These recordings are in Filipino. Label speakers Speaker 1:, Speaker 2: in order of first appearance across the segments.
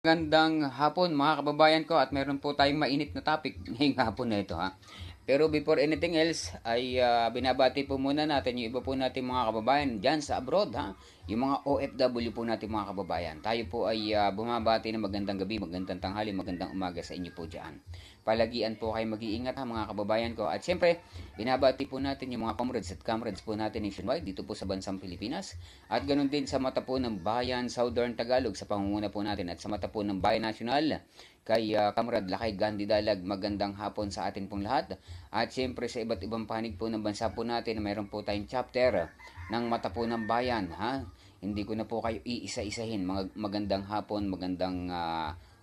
Speaker 1: Magandang hapon mga kababayan ko at meron po tayong mainit na topic ngayong hapon na ito ha. Pero before anything else ay binabati po muna natin yung iba po natin mga kababayan dyan sa abroad ha. Yung mga OFW po natin mga kababayan. Tayo po ay bumabati ng magandang gabi, magandang tanghali, magandang umaga sa inyo po dyan. Palagian po kayo mag-iingat ha mga kababayan ko. At siyempre, binabati po natin yung mga comrades at comrades po natin nationwide dito po sa bansang Pilipinas. At ganun din sa mata po ng Bayan Southern Tagalog sa pangunguna po natin at sa mata po ng Bayan National kay Kamrad Lakay Gandhi Dalag, magandang hapon sa atin pong lahat. At siyempre sa iba't ibang panig po ng bansa po natin, mayroon po tayong chapter ng Mata po ng Bayan. Ha? Hindi ko na po kayo iisa-isahin. Magandang hapon, magandang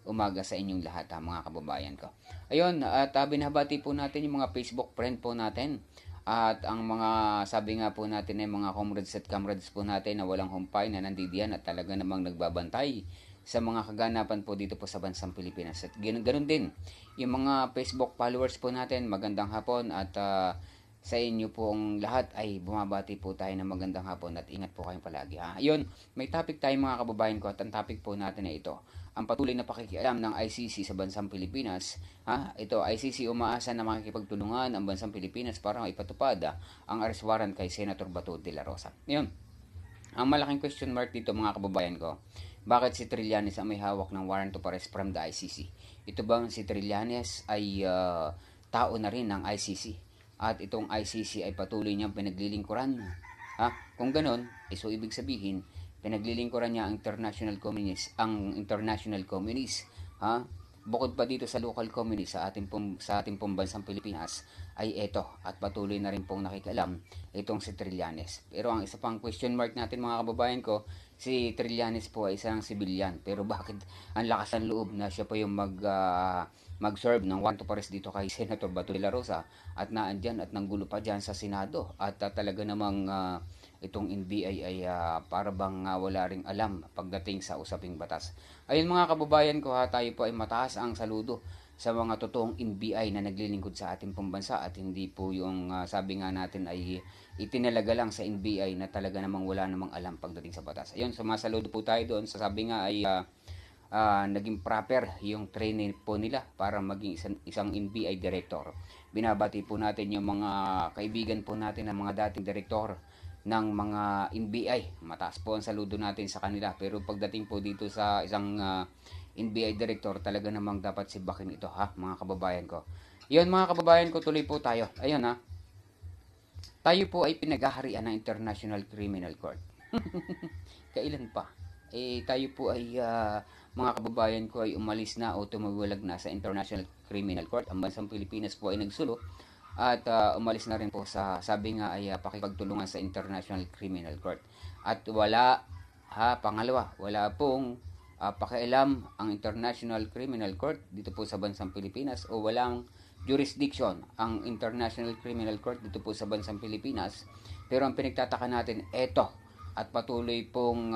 Speaker 1: umaga sa inyong lahat ha, mga kababayan ko. Ayun, at binabati po natin yung mga Facebook friend po natin. At ang mga sabi nga po natin ay mga comrades at comrades po natin na walang humpay na nandidiyan at talaga namang nagbabantay sa mga kaganapan po dito po sa bansang Pilipinas. At ganoon din, yung mga Facebook followers po natin, magandang hapon at sa inyo pong lahat ay bumabati po tayo ng magandang hapon at ingat po kayong palagi. Ha? Ayun, may topic tayo mga kababayan ko at ang topic po natin ay ito. Ang patuloy na pakikialam ng ICC sa bansang Pilipinas. Ha? Ito, ICC umaasa na makikipagtulungan ang bansang Pilipinas para maipatupad ang arrest warrant kay Senator Bato de la Rosa. Ayun, ang malaking question mark dito mga kababayan ko, bakit si Trillanes ang may hawak ng warrant of arrest from the ICC? Ito bang si Trillanes ay tao na rin ng ICC? At itong ICC ay patuloy niyang pinaglilingkuran? Ha? Kung ganon, so ibig sabihin, pinaglilingkuran niya ang international communists. Ha? Bukod pa dito sa local communities sa ating pong bansang Pilipinas ay eto at patuloy na rin pong nakikialam itong si Trillanes. Pero ang isa pang question mark natin mga kababayan ko, si Trillanes po ay isang civilian. Pero bakit ang lakas ng loob na siya po yung mag-serve ng warrant of arrest dito kay Senator Bato de la Rosa at naandyan at nanggulo pa dyan sa Senado at talaga namang itong NBI ay para bang wala ring alam pagdating sa usaping batas. Ayun mga kababayan ko tayo po ay mataas ang saludo sa mga totoong NBI na naglilingkod sa ating pambansa at hindi po yung sabi nga natin ay itinalaga lang sa NBI na talaga namang wala namang alam pagdating sa batas. Ayun, sumasaludo po tayo doon sa sabi nga ay naging proper yung training po nila para maging isang NBI director. Binabati po natin yung mga kaibigan po natin ng mga dating direktor ng mga NBI. Mataas po ang saludo natin sa kanila. Pero pagdating po dito sa isang NBI director, talaga namang dapat sibakin ito ha, mga kababayan ko. Yun mga kababayan ko, tuloy po tayo. Ayun ha, tayo po ay pinaghaharian ng International Criminal Court. Kailan pa? Tayo po ay mga kababayan ko ay umalis na o tumawalag na sa International Criminal Court. Ang bansang Pilipinas po ay nagsulo at umalis na rin po sa sabi nga ay pakipagtulungan sa International Criminal Court. At pangalawa, wala pong pakialam ang International Criminal Court dito po sa bansang Pilipinas o walang jurisdiction ang International Criminal Court dito po sa bansang Pilipinas. Pero ang pinagtataka natin, eto, at patuloy pong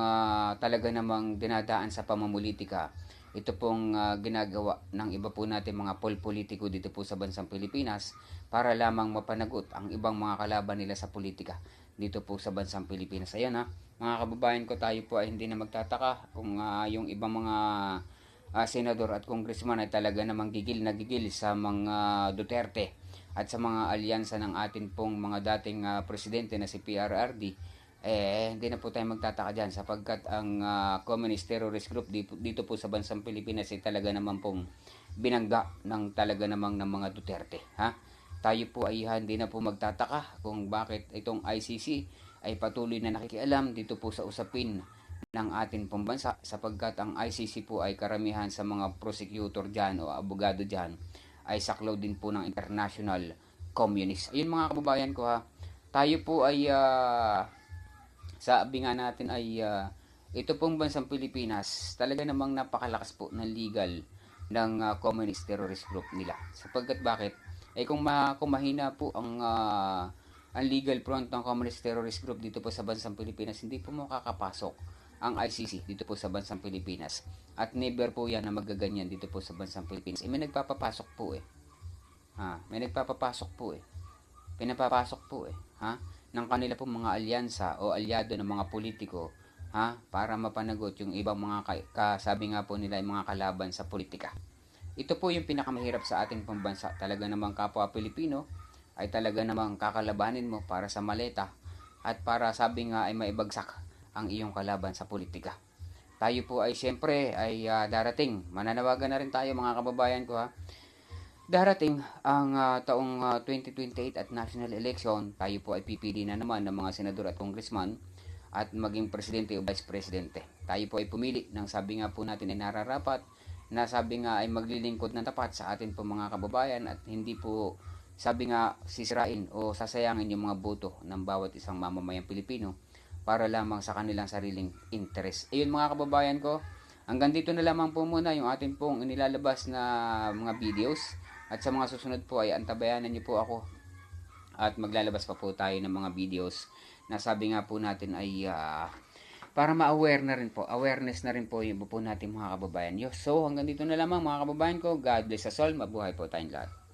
Speaker 1: talaga namang dinadaan sa pamumulitika. Ito pong ginagawa ng iba po natin mga politiko dito po sa bansang Pilipinas para lamang mapanagot ang ibang mga kalaban nila sa politika dito po sa bansang Pilipinas. Ayan mga kababayan ko, tayo po ay hindi na magtataka kung yung ibang mga senador at congressman ay talaga namang gigil na gigil sa mga Duterte at sa mga alyansa ng atin pong mga dating presidente na si PRRD. Hindi na po tayo magtataka dyan sapagkat ang Communist Terrorist Group dito po sa bansang Pilipinas ay talaga naman pong binangga ng talaga namang ng mga Duterte. Ha? Tayo po ay hindi na po magtataka kung bakit itong ICC ay patuloy na nakikialam dito po sa usapin ng atin pong bansa sapagkat ang ICC po ay karamihan sa mga prosecutor dyan o abogado dyan ay saklaw din po ng international communist. Ayun mga kababayan ko tayo po ay sabi nga natin ay ito pong bansang Pilipinas talaga namang napakalakas po ng legal ng communist terrorist group nila. Sapagkat bakit? Kung mahina po ang legal front ng communist terrorist group dito po sa bansang Pilipinas, hindi po makakapasok ang ICC dito po sa bansang Pilipinas. At never po yan na magaganyan dito po sa bansang Pilipinas. May nagpapapasok po may nagpapapasok po pinapapasok po ng kanila po mga alyansa o alyado ng mga politiko para mapanagot yung ibang mga sabi nga po nila yung mga kalaban sa politika. Ito po yung pinakamahirap sa ating pambansa. Talaga namang kapwa Pilipino ay talaga namang kakalabanin mo para sa maleta at para sabi nga ay maibagsak ang iyong kalaban sa politika. Tayo po ay siyempre ay darating. Mananawagan na rin tayo mga kababayan ko Darating ang taong 2028 at national election, tayo po ay pipili na naman ng mga senador at congressman at maging presidente o vice presidente. Tayo po ay pumili ng sabi nga po natin ay nararapat na sabi nga ay maglilingkod ng tapat sa atin po mga kababayan at hindi po sabi nga sisirain o sasayangin yung mga boto ng bawat isang mamamayang Pilipino para lamang sa kanilang sariling interes. Ayun mga kababayan ko, hanggang dito na lamang po muna yung ating pong inilalabas na mga videos at sa mga susunod po ay antabayanan niyo po ako at maglalabas pa po tayo ng mga videos na sabi nga po natin ay para ma-aware na rin po, awareness na rin po yung po natin mga kababayan. So hanggang dito na lamang mga kababayan ko, God bless us all, mabuhay po tayong lahat.